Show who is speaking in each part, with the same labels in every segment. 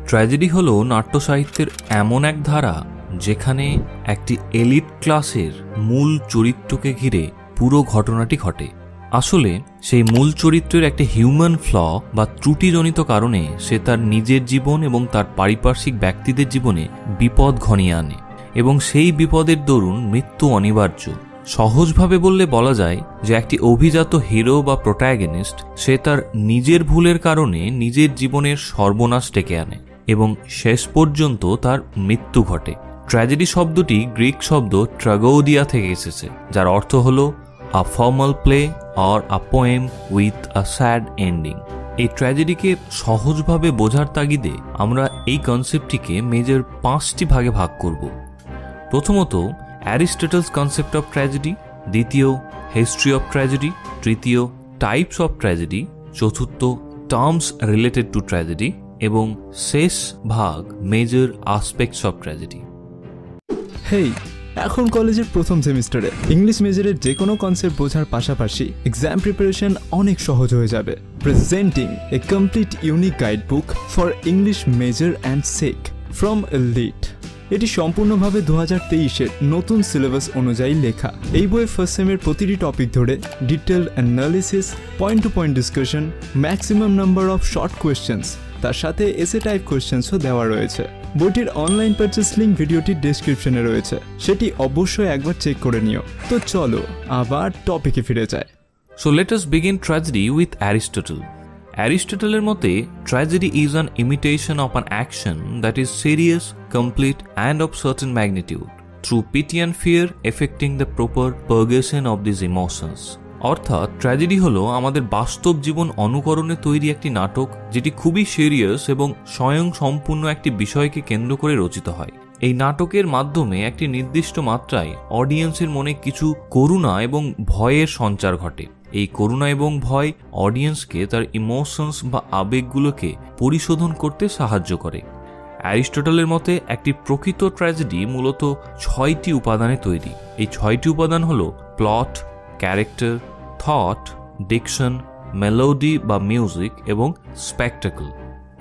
Speaker 1: Tragedy হলো নাট্য সাহিত্যের এমন এক ধারা যেখানে একটি এলিট ক্লাসের মূল চরিত্রকে ঘিরে পুরো ঘটনাটি ঘটে। আসলে সেই মূল চরিত্রের একটা হিউম্যান ফ্ল বা ত্রুটিজনিত কারণে সে তার নিজের জীবন এবং তার পারিপার্শ্বিক ব্যক্তিদের জীবনে বিপদ ঘনিয়ে আনে এবং সেই বিপদের দরুন মৃত্যু অনিবার্য। সহজভাবে বললে বলা যায় যে একটি অভিজাত হিরো বা প্রোটাগনিস্ট সে তার নিজের ভুলের কারণে নিজের জীবনের সর্বনাশ ডেকে আনে এবং শেষ পর্যন্ত তার মৃত্যু ঘটে। ট্র্যাজেডি শব্দটি গ্রিক শব্দ ট্রাগোডিয়া থেকে এসেছে, যার অর্থ হল আ formal play or a poem with a sad ending. এই ট্র্যাজেডিকে সহজভাবে বোঝার তাগিদে আমরা এই কনসেপ্টটিকে মেজর 5টি ভাগে ভাগ করব। প্রথমত অ্যারিস্টটলস কনসেপ্ট অফ ট্র্যাজেডি, দ্বিতীয় হিস্ট্রি অফ ট্র্যাজেডি, তৃতীয় টাইপস অফ ট্র্যাজেডি, চতুর্থ টার্মস রিলেটেড টু ট্র্যাজেডি এবং শেষ ভাগ মেজর আসপেক্টস অফ ট্র্যাজেডি।
Speaker 2: হেই, এখন কলেজের প্রথম সেমিস্টারে ইংলিশ মেজরের যে কোনো কনসেপ্ট বোঝার পাশাপাশি এক্সাম প্রিপারেশন অনেক সহজ হয়ে যাবে। Presenting a complete unique guide book for English major and SEC from Elite. এটি সম্পূর্ণভাবে 2023-এর নতুন সিলেবাস অনুযায়ী লেখা। এই বইয়ে ফার্স্ট সেমের প্রতিটি টপিক ধরে detail analysis, point to point discussion, maximum number of short questions, তার সাথে এসে টাইপ কোয়েশ্চেন্সও দেওয়া রয়েছে। বইটির অনলাইন পারচেস লিঙ্ক ভিডিওটির ডেসক্রিপশনে রয়েছে, সেটি অবশ্যই একবার চেক করে নিও। তো চলো আবার টপিকে ফিরে যায়।
Speaker 1: So let us begin tragedy with Aristotle. Aristotle's মতে tragedy is an imitation of an action that is serious, complete and of certain magnitude, through pity and fear affecting the proper purgation of these emotions. অর্থাৎ tragedy হলো আমাদের বাস্তব জীবন অনুকরণে তৈরি একটি নাটক যেটি খুবই সিরিয়াস এবং স্বয়ং সম্পূর্ণ একটি বিষয়কে কেন্দ্র করে রচিত হয়। এই নাটকের মাধ্যমে একটি নির্দিষ্ট মাত্রায় অডিয়েন্সের মনে কিছু করুণা এবং ভয়ের সঞ্চার ঘটে। এই করুণা এবং ভয় অডিয়েন্সকে তার ইমোশনস বা আবেগগুলোকে পরিশোধন করতে সাহায্য করে। অ্যারিস্টটলের মতে একটি প্রকৃত ট্র্যাজেডি মূলত 6টি উপাদানে তৈরি। এই 6টি উপাদান হল plot, character, thought, diction, melody বা মিউজিক এবং স্পেকটাকল।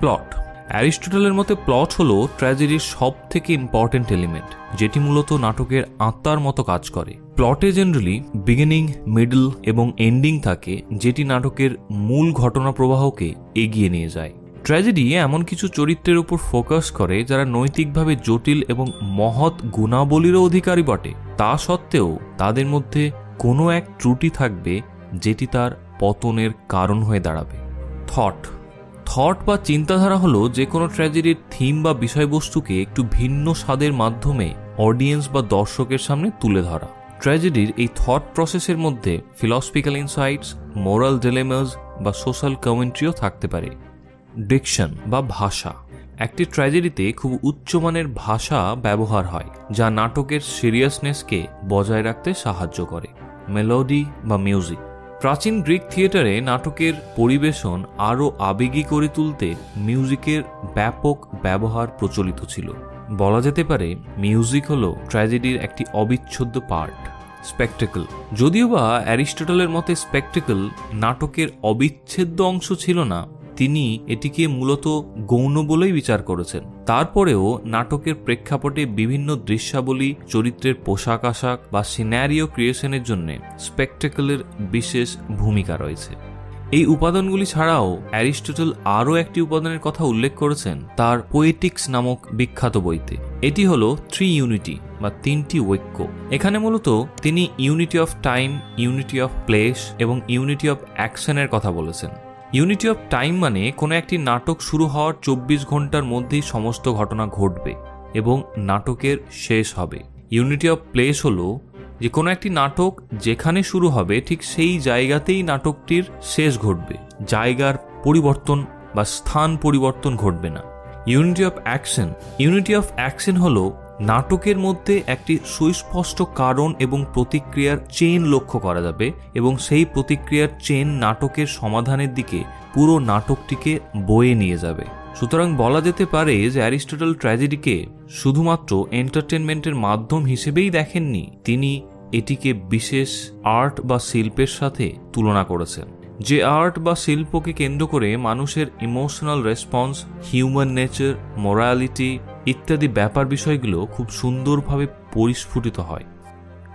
Speaker 1: প্লট। অ্যারিস্টটলের মতে প্লট হলো ট্র্যাজেডির সব থেকে ইম্পর্টেন্ট এলিমেন্ট, যেটি মূলত নাটকের আত্মার মতো কাজ করে। প্লটে জেনারেলি বিগিনিং, মিডল এবং এন্ডিং থাকে, যেটি নাটকের মূল ঘটনা প্রবাহকে এগিয়ে নিয়ে যায়। ট্র্যাজেডি এমন কিছু চরিত্রের উপর ফোকাস করে যারা নৈতিকভাবে জটিল এবং মহৎ গুণাবলীরও অধিকারী বটে। তা সত্ত্বেও তাদের মধ্যে কোনো এক ত্রুটি থাকবে যেটি তার পতনের কারণ হয়ে দাঁড়াবে। থট বা চিন্তাধারা হলো যে কোনো ট্র্যাজেডির থিম বা বিষয়বস্তুকে একটু ভিন্ন স্বাদের মাধ্যমে অডিয়েন্স বা দর্শকের সামনে তুলে ধরা। ট্র্যাজেডির এই থট প্রসেসের মধ্যে ফিলসফিক্যাল ইনসাইটস, মোরাল ডিলেমাস বা সোশ্যাল কমেন্ট্রিও থাকতে পারে। ডিকশন বা ভাষা। একটি ট্র্যাজেডিতে খুব উচ্চমানের ভাষা ব্যবহার হয় যা নাটকের সিরিয়াসনেসকে বজায় রাখতে সাহায্য করে। মেলোডি বা মিউজিক। প্রাচীন গ্রিক থিয়েটারে নাটকের পরিবেশন আরও আবেগী করে তুলতে মিউজিকের ব্যাপক ব্যবহার প্রচলিত ছিল। বলা যেতে পারে মিউজিক হলো ট্র্যাজেডির একটি অবিচ্ছেদ্য পার্ট। স্পেকটাকল। যদিও বা অ্যারিস্টটলের মতে স্পেকটাকল নাটকের অবিচ্ছেদ্য অংশ ছিল না, তিনি এটিকে মূলত গৌণ বলেই বিচার করেছেন। তারপরেও নাটকের প্রেক্ষাপটে বিভিন্ন দৃশ্যাবলী, চরিত্রের পোশাক আশাক বা সিনারিও ক্রিয়েশনের জন্য স্পেকটাকলের বিশেষ ভূমিকা রয়েছে। এই উপাদানগুলি ছাড়াও অ্যারিস্টটল আরও একটি উপাদানের কথা উল্লেখ করেছেন তার পোয়েটিক্স নামক বিখ্যাত বইতে। এটি হলো 3 ইউনিটি বা 3টি ঐক্য। এখানে মূলত তিনি unity of time, unity of place এবং ইউনিটি অফ অ্যাকশনের কথা বলেছেন। ইউনিটি অফ টাইম মানে কোনো একটি নাটক শুরু হওয়ার 24 ঘন্টার মধ্যেই সমস্ত ঘটনা ঘটবে এবং নাটকের শেষ হবে। ইউনিটি অফ প্লেস হলো যে কোনো একটি নাটক যেখানে শুরু হবে ঠিক সেই জায়গাতেই নাটকটির শেষ ঘটবে, জায়গার পরিবর্তন বা স্থান পরিবর্তন ঘটবে না। ইউনিটি অফ অ্যাকশন হলো নাটকের মধ্যে একটি সুস্পষ্ট কারণ এবং প্রতিক্রিয়ার চেইন লক্ষ্য করা যাবে এবং সেই প্রতিক্রিয়ার চেইন নাটকের সমাধানের দিকে পুরো নাটকটিকে বয়ে নিয়ে যাবে। সুতরাং বলা যেতে পারে যে অ্যারিস্টটল ট্র্যাজেডিকে শুধুমাত্র এন্টারটেনমেন্টের মাধ্যম হিসেবেই দেখেননি, তিনি এটিকে বিশেষ আর্ট বা শিল্পের সাথে তুলনা করেছেন। যে আর্ট বা শিল্পকে কেন্দ্র করে মানুষের emotional response, human nature, morality ইত্যাদি ব্যাপার বিষয়গুলো খুব সুন্দরভাবে পরিস্ফুটিত হয়।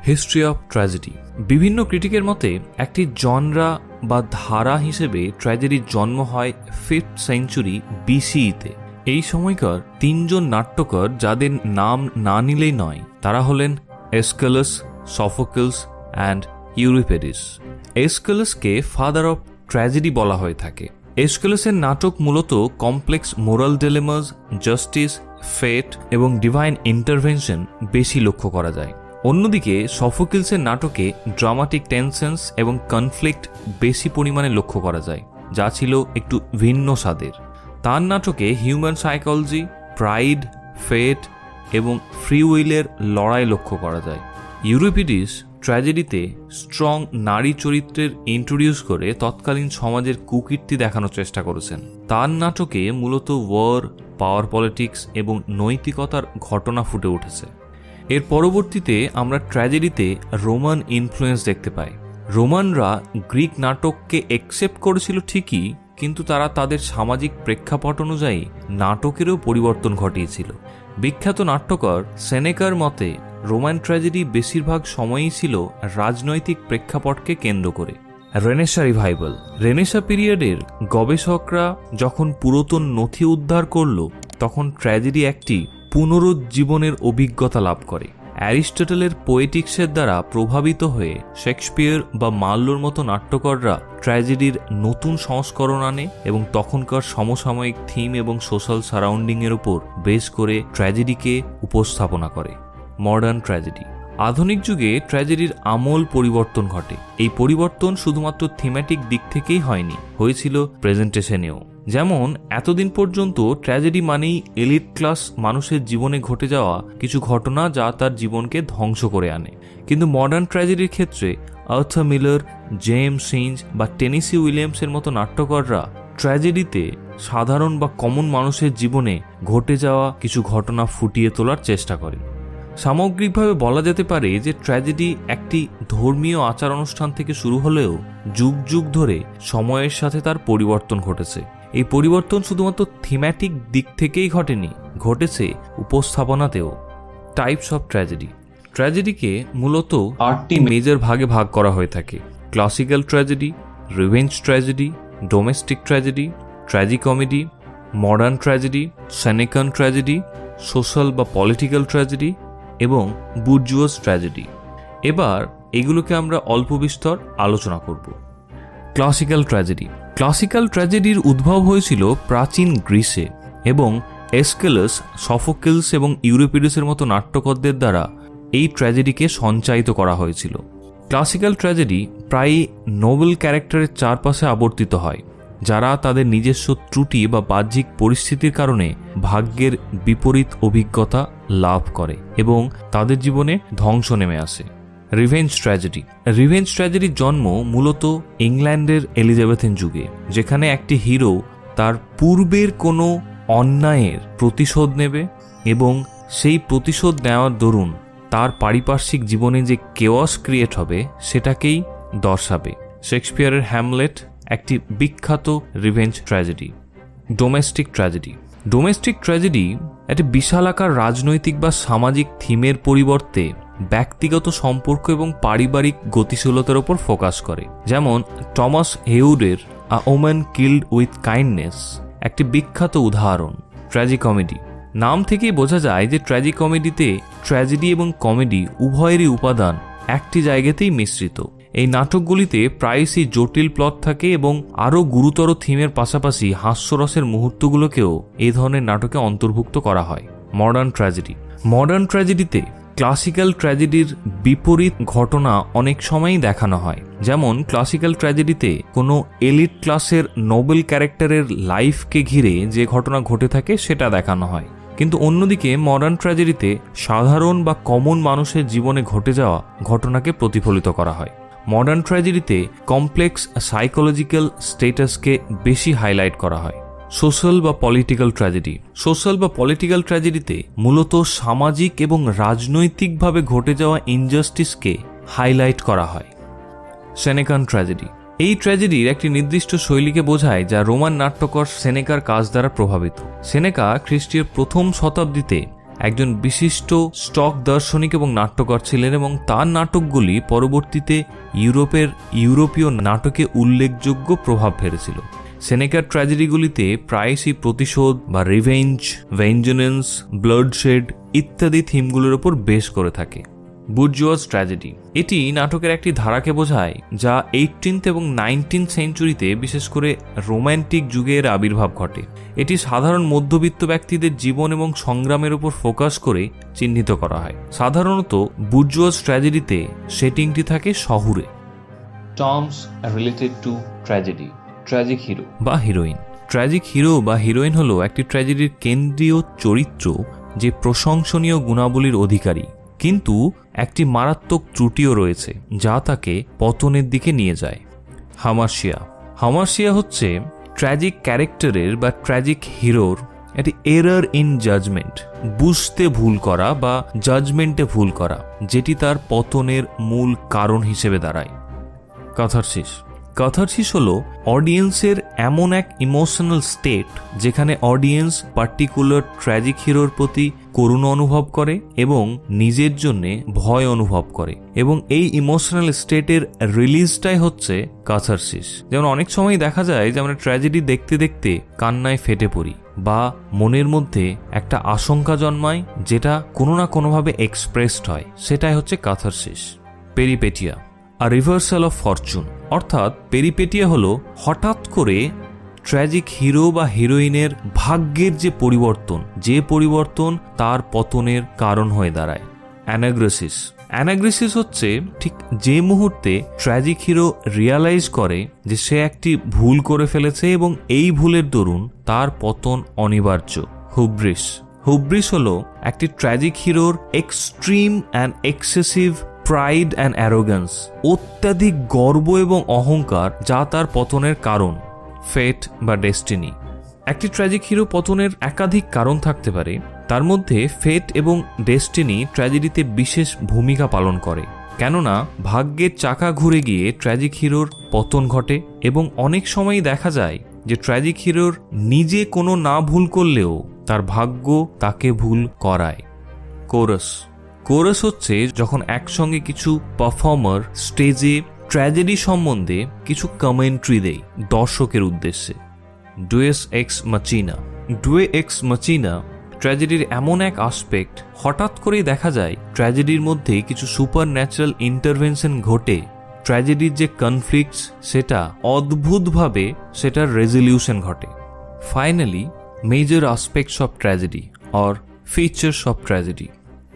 Speaker 1: History of tragedy. বিভিন্ন ক্রিটিকের মতে একটি জনরা বা ধারা হিসেবে ট্র্যাজেডির জন্ম হয় 5th সেঞ্চুরি BCE-তে। এই সময়কার 3 জন নাট্যকার যাদের নাম না নিলেই নয়, তারা হলেন এসকেলাস, সফোক্লস অ্যান্ড ইউরিপিডিস। এসকেলাসকে ফাদার অফ ট্র্যাজেডি বলা হয়ে থাকে। এসকেলাসের নাটক মূলত complex moral dilemmas, justice, fate এবং ডিভাইন ইন্টারভেনশন বেশি লক্ষ্য করা যায়। অন্যদিকে সফোক্লসের নাটকে ড্রামাটিক টেনশনস এবং কনফ্লিক্ট বেশি পরিমাণে লক্ষ্য করা যায়, যা ছিল একটু ভিন্ন স্বাদের। তার নাটকে হিউম্যান সাইকোলজি, প্রাইড, ফেট এবং ফ্রি উইলের লড়াই লক্ষ্য করা যায়। ইউরিপিডিস ট্র্যাজেডিতে স্ট্রং নারী চরিত্রের ইন্ট্রোডিউস করে তৎকালীন সমাজের কুকীর্তি দেখানোর চেষ্টা করেছেন। তার নাটকে মূলত ওয়ার, পাওয়ার পলিটিক্স এবং নৈতিকতার ঘটনা ফুটে উঠেছে। এর পরবর্তীতে আমরা ট্র্যাজেডিতে রোমান ইনফ্লুয়েন্স দেখতে পাই। রোমানরা গ্রিক নাটককে একসেপ্ট করেছিল ঠিকই, কিন্তু তারা তাদের সামাজিক প্রেক্ষাপট অনুযায়ী নাটকেরও পরিবর্তন ঘটিয়েছিল। বিখ্যাত নাট্যকার সেনেকার মতে রোমান ট্র্যাজেডি বেশিরভাগ সময়ই ছিল রাজনৈতিক প্রেক্ষাপটকে কেন্দ্র করে। Renaissance revival. রেনেসা পিরিয়ডের গবেষকরা যখন পুরাতন নথি উদ্ধার করল, তখন ট্র্যাজেডি একটি পুনরুজ্জীবনের অভিজ্ঞতা লাভ করে। অ্যারিস্টটলের পোয়েটিক্সের দ্বারা প্রভাবিত হয়ে শেক্সপিয়ার বা মার্লোর মতো নাট্যকাররা ট্র্যাজেডির নতুন সংস্করণ আনে এবং তখনকার সমসাময়িক থিম এবং সোশ্যাল সারাউন্ডিংয়ের উপর বেস করে ট্র্যাজেডিকে উপস্থাপনা করে। Modern tragedy. আধুনিক যুগে ট্র্যাজেডির আমূল পরিবর্তন ঘটে। এই পরিবর্তন শুধুমাত্র থিমেটিক দিক থেকেই হয়নি, হয়েছিল প্রেজেন্টেশনেও। যেমন এতদিন পর্যন্ত ট্র্যাজেডি মানেই এলিট ক্লাস মানুষের জীবনে ঘটে যাওয়া কিছু ঘটনা যা তার জীবনকে ধ্বংস করে আনে। কিন্তু মডার্ন ট্র্যাজেডির ক্ষেত্রে আর্থার মিলার, জেমস সিঞ্জ বা টেনেসি উইলিয়ামসের মতো নাট্যকাররা ট্র্যাজেডিতে সাধারণ বা কমন মানুষের জীবনে ঘটে যাওয়া কিছু ঘটনা ফুটিয়ে তোলার চেষ্টা করেন। সামগ্রিকভাবে বলা যেতে পারে যে ট্র্যাজেডি একটি ধর্মীয় আচার অনুষ্ঠান থেকে শুরু হলেও যুগ যুগ ধরে সময়ের সাথে তার পরিবর্তন ঘটেছে। এই পরিবর্তন শুধুমাত্র থিম্যাটিক দিক থেকেই ঘটেনি, ঘটেছে উপস্থাপনাতেও। Types of tragedy. ট্র্যাজেডিকে মূলত 8টি মেজর ভাগে ভাগ করা হয়ে থাকে: classical tragedy, revenge tragedy, domestic tragedy, tragicomedy, modern tragedy, Senecan tragedy, social বা পলিটিক্যাল ট্র্যাজেডি এবং বুর্জুয়াস ট্র্যাজেডি। এবার এগুলোকে আমরা অল্প বিস্তর আলোচনা করব। Classical tragedy. ক্লাসিক্যাল ট্র্যাজেডির উদ্ভব হয়েছিল প্রাচীন গ্রিসে এবং এসকেলাস, সফোক্লস এবং ইউরিপিডিসের মতো নাট্যকারদের দ্বারা এই ট্র্যাজেডিকে সঞ্চায়িত করা হয়েছিল। ক্লাসিক্যাল ট্র্যাজেডি প্রায়ই নোবেল ক্যারেক্টারের চারপাশে আবর্তিত হয়, যারা তাদের নিজস্ব ত্রুটি বা বাহ্যিক পরিস্থিতির কারণে ভাগ্যের বিপরীত অভিজ্ঞতা লাভ করে এবং তাদের জীবনে ধ্বংস নেমে আসে। Revenge tragedy. রিভেঞ্জ ট্র্যাজেডির জন্ম মূলত ইংল্যান্ডের এলিজাবেথেন যুগে, যেখানে একটি হিরো তার পূর্বের কোনো অন্যায়ের প্রতিশোধ নেবে এবং সেই প্রতিশোধ নেওয়ার দরুন তার পারিপার্শ্বিক জীবনে যে কেওয়াস ক্রিয়েট হবে সেটাকেই দর্শাবে। শেক্সপিয়ারের হ্যামলেট একটি বিখ্যাত revenge tragedy. Domestic tragedy. Domestic tragedy একটি বিশালাকার রাজনৈতিক বা সামাজিক থিমের পরিবর্তে ব্যক্তিগত সম্পর্ক এবং পারিবারিক গতিশীলতার উপর ফোকাস করে। যেমন টমাস হেউডের a woman killed with kindness একটি বিখ্যাত উদাহরণ। ট্র্যাজিকমেডি। নাম থেকেই বোঝা যায় যে ট্র্যাজিকমেডিতে ট্র্যাজেডি এবং কমেডি উভয়েরই উপাদান একটি জায়গাতেই মিশ্রিত। এই নাটকগুলিতে প্রায়শই জটিল প্লট থাকে এবং আরও গুরুতর থিমের পাশাপাশি হাস্যরসের মুহূর্তগুলোকেও এই ধরনের নাটকে অন্তর্ভুক্ত করা হয়। Modern tragedy. মডার্ন ট্র্যাজেডিতে ক্লাসিক্যাল ট্র্যাজেডির বিপরীত ঘটনা অনেক সময়ই দেখানো হয়। যেমন ক্লাসিক্যাল ট্র্যাজেডিতে কোনো এলিট ক্লাসের নোবেল ক্যারেক্টারের লাইফকে ঘিরে যে ঘটনা ঘটে থাকে সেটা দেখানো হয়, কিন্তু অন্যদিকে মডার্ন ট্র্যাজেডিতে সাধারণ বা কমন মানুষের জীবনে ঘটে যাওয়া ঘটনাকে প্রতিফলিত করা হয়। মডার্ন ট্র্যাজেডিতে কমপ্লেক্স সাইকোলজিক্যাল স্টেটাসকে বেশি হাইলাইট করা হয়। সোশ্যাল বা পলিটিক্যাল ট্র্যাজেডি। সোশ্যাল বা পলিটিক্যাল ট্র্যাজেডিতে মূলত সামাজিক এবং রাজনৈতিকভাবে ঘটে যাওয়া ইনজাস্টিসকে হাইলাইট করা হয়। সেনেকান ট্র্যাজেডি। এই ট্র্যাজেডির একটি নির্দিষ্ট শৈলীকে বোঝায় যা রোমান নাট্যকার সেনেকার কাজ দ্বারা প্রভাবিত। সেনেকা খ্রিস্টীয় প্রথম শতাব্দীতে একজন বিশিষ্ট স্টক দার্শনিক এবং নাট্যকার ছিলেন এবং তার নাটকগুলি পরবর্তীতে ইউরোপীয় নাটকে উল্লেখযোগ্য প্রভাব ফেলেছিল। সেনেকার ট্র্যাজেডিগুলিতে প্রায়শই প্রতিশোধ বা রিভেঞ্জ, ভেঞ্জনেন্স, ব্লাডশেড ইত্যাদি থিমগুলোর উপর বেস করে থাকে। বুর্জুয়াজ ট্র্যাজেডি এটি নাটকের একটি ধারাকে বোঝায় যা 18th এবং 19th সেঞ্চুরিতে বিশেষ করে রোম্যান্টিক যুগের আবির্ভাব ঘটে। এটি সাধারণ মধ্যবিত্ত ব্যক্তিদের জীবন এবং সংগ্রামের উপর ফোকাস করে চিহ্নিত করা হয়। সাধারণত বুর্জুয়াজ ট্র্যাজেডিতে সেটিংটি থাকে শহুরে। Terms related to tragedy: tragic hero বা হিরোইন। ট্র্যাজিক হিরো বা হিরোইন হলো একটি ট্র্যাজেডির কেন্দ্রীয় চরিত্র যে প্রশংসনীয় গুণাবলীর অধিকারী, কিন্তু একটি মারাত্মক ত্রুটিও রয়েছে যা তাকে পতনের দিকে নিয়ে যায়। হামার্শিয়া হচ্ছে ট্র্যাজিক ক্যারেক্টারের বা ট্র্যাজিক হিরোর একটি এরার ইন জাজমেন্ট, বুঝতে ভুল করা বা জাজমেন্টে ভুল করা, যেটি তার পতনের মূল কারণ হিসেবে দাঁড়ায়। ক্যাথারসিস হলো অডিয়েন্সের এমন এক ইমোশনাল স্টেট যেখানে অডিয়েন্স পার্টিকুলার ট্র্যাজিক হিরোর প্রতি করুণা অনুভব করে এবং নিজের জন্য ভয় অনুভব করে, এবং এই ইমোশনাল স্টেটের রিলিজটাই হচ্ছে ক্যাথারসিস। যেমন অনেক সময় দেখা যায় যে আমরা ট্র্যাজেডি দেখতে দেখতে কান্নায় ফেটে পড়ি বা মনের মধ্যে একটা আশঙ্কা জন্মায় যেটা কোনো না কোনোভাবে এক্সপ্রেসড হয়, সেটাই হচ্ছে catharsis. Peripeteia, a reversal of fortune, অর্থাৎ পেরিপেটিয়া হলো হঠাৎ করে ট্র্যাজিক হিরো বা হিরোইনের ভাগ্যের যে পরিবর্তন তার পতনের কারণ হয়ে দাঁড়ায়। অ্যানাগ্রেসিস হচ্ছে ঠিক যে মুহূর্তে ট্র্যাজিক হিরো রিয়ালাইজ করে যে সে একটি ভুল করে ফেলেছে এবং এই ভুলের দরুন তার পতন অনিবার্য। হুব্রিস হলো একটি ট্র্যাজিক হিরোর extreme and excessive pride and arrogance, অত্যাধিক গর্ব এবং অহংকার যা তার পতনের কারণ। ফেট বা ডেস্টিনি, একটি ট্র্যাজিক হিরো পতনের একাধিক কারণ থাকতে পারে, তার মধ্যে ফেট এবং ডেস্টিনি ট্র্যাজেডিতে বিশেষ ভূমিকা পালন করে, কেননা ভাগ্যের চাকা ঘুরে গিয়ে ট্র্যাজিক হিরোর পতন ঘটে এবং অনেক সময়ই দেখা যায় যে ট্র্যাজিক হিরোর নিজে কোনো না ভুল করলেও তার ভাগ্য তাকে ভুল করায়। কোরাস হচ্ছে যখন একসঙ্গে কিছু পারফর্মার স্টেজে ট্র্যাজেডি সম্বন্ধে কিছু কমেন্ট্রি দেয় দর্শকের উদ্দেশ্যে। ডুয়েস এক্স মাচিনা ট্র্যাজেডির এমন এক আসপেক্ট, হঠাৎ করেই দেখা যায় ট্র্যাজেডির মধ্যে কিছু সুপার ন্যাচারাল ইন্টারভেনশন ঘটে, ট্র্যাজেডির যে কনফ্লিক্টস সেটা অদ্ভুতভাবে সেটার রেজলিউশন ঘটে। Finally, major aspects of tragedy or features of tragedy.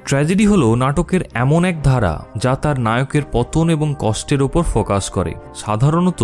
Speaker 1: Tragedy হলো নাটকের এমন এক ধারা যা তার নায়কের পতন এবং কষ্টের ওপর ফোকাস করে। সাধারণত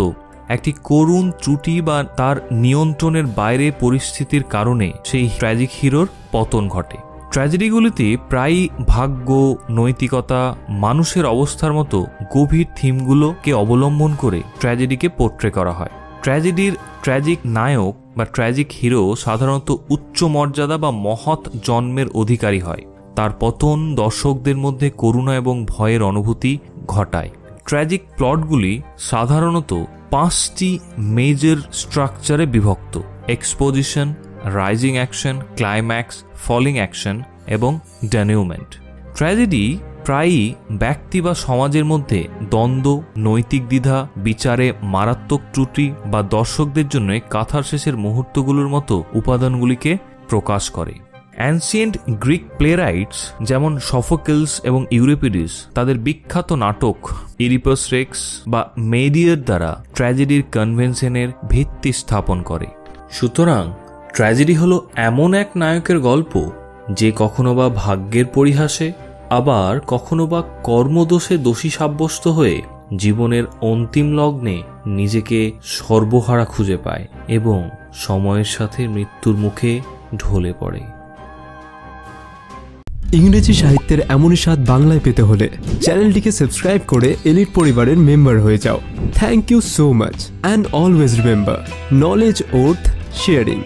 Speaker 1: একটি করুণ ত্রুটি বা তার নিয়ন্ত্রণের বাইরে পরিস্থিতির কারণে সেই ট্র্যাজিক হিরোর পতন ঘটে। ট্র্যাজেডিগুলিতে প্রায়ই ভাগ্য, নৈতিকতা, মানুষের অবস্থার মতো গভীর থিমগুলোকে অবলম্বন করে ট্র্যাজেডিকে পোর্ট্রে করা হয়। ট্র্যাজেডির ট্র্যাজিক নায়ক বা ট্র্যাজিক হিরো সাধারণত উচ্চ মর্যাদা বা মহৎ জন্মের অধিকারী হয়। তার পতন দর্শকদের মধ্যে করুণা এবং ভয়ের অনুভূতি ঘটায়। ট্র্যাজিক প্লটগুলি সাধারণত 5টি মেজর স্ট্রাকচারে বিভক্ত: exposition, rising action, climax, falling action এবং ডেনিউমেন্ট। ট্র্যাজেডি প্রায়ই ব্যক্তি বা সমাজের মধ্যে দ্বন্দ্ব, নৈতিক দ্বিধা, বিচারে মারাত্মক ত্রুটি বা দর্শকদের জন্য ক্যাথারসিসের মুহূর্তগুলোর মতো উপাদানগুলিকে প্রকাশ করে। অ্যানসিয়েন্ট গ্রিক প্লেরাইটস যেমন সফোক্লেস এবং ইউরিপিডিস তাদের বিখ্যাত নাটক ইডিপাস রেক্স বা মেডিয়ার দ্বারা ট্র্যাজেডির কনভেনশনের ভিত্তি স্থাপন করে। সুতরাং ট্র্যাজেডি হলো এমন এক নায়কের গল্প যে কখনো বা ভাগ্যের পরিহাসে, আবার কখনো বা কর্মদোষে দোষী সাব্যস্ত হয়ে জীবনের অন্তিম লগ্নে নিজেকে সর্বহারা খুঁজে পায় এবং সময়ের সাথে মৃত্যুর মুখে ঢলে পড়ে।
Speaker 2: ইংরেজি সাহিত্যের এমনই স্বাদ বাংলায় পেতে হলে চ্যানেলটিকে সাবস্ক্রাইব করে এলিট পরিবারের মেম্বার হয়ে যাও। Thank you so much and always remember, knowledge worth sharing.